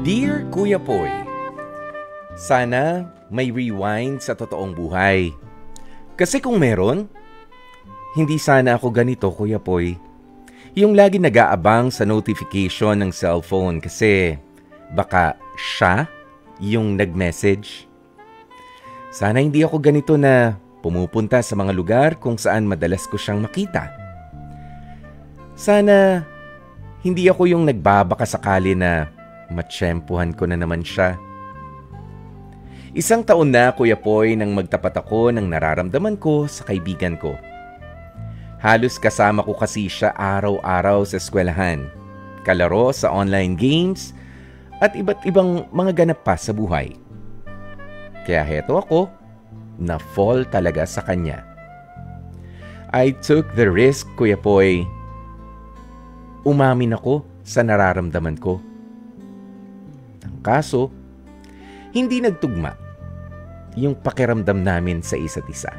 Dear Kuya Poy, sana may rewind sa totoong buhay. Kasi kung meron, hindi sana ako ganito, Kuya Poy. Yung lagi nag-aabang sa notification ng cellphone kasi baka siya yung nag-message. Sana hindi ako ganito na pumupunta sa mga lugar kung saan madalas ko siyang makita. Sana hindi ako yung nagbabaka sakali na matsyempuhan ko na naman siya. 1 taon na, Kuya Poy, nang magtapat ako ng nararamdaman ko sa kaibigan ko. Halos kasama ko kasi siya araw-araw sa eskwelahan, kalaro sa online games, at iba't ibang mga ganap pa sa buhay. Kaya heto ako, na-fall talaga sa kanya. I took the risk, Kuya Poy. Umamin ako sa nararamdaman ko. Ang kaso, hindi nagtugma yung pakiramdam namin sa isa't isa.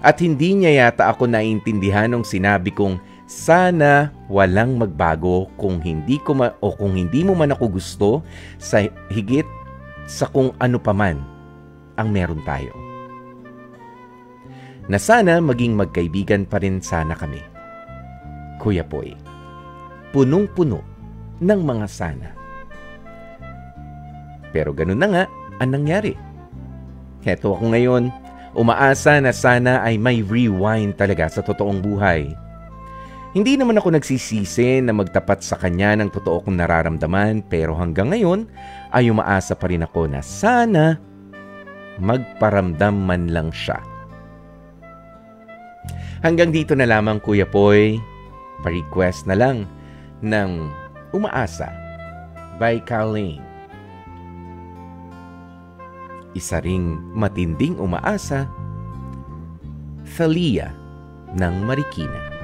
At hindi niya yata ako naiintindihan nung sinabi kong sana walang magbago kung hindi mo man ako gusto sa higit sa kung ano paman ang meron tayo. Na sana maging magkaibigan pa rin sana kami. Kuya Poy, punong-puno ng mga sana. Pero ganun na nga ang nangyari. Heto ako ngayon, umaasa na sana ay may rewind talaga sa totoong buhay. Hindi naman ako nagsisisi na magtapat sa kanya ng totoo kong nararamdaman, pero hanggang ngayon ay umaasa pa rin ako na sana magparamdam man lang siya. Hanggang dito na lamang, Kuya Poy. Pa-request na lang ng Umaasa by Carlene. Isa ring matinding umaasa, Thalia ng Marikina.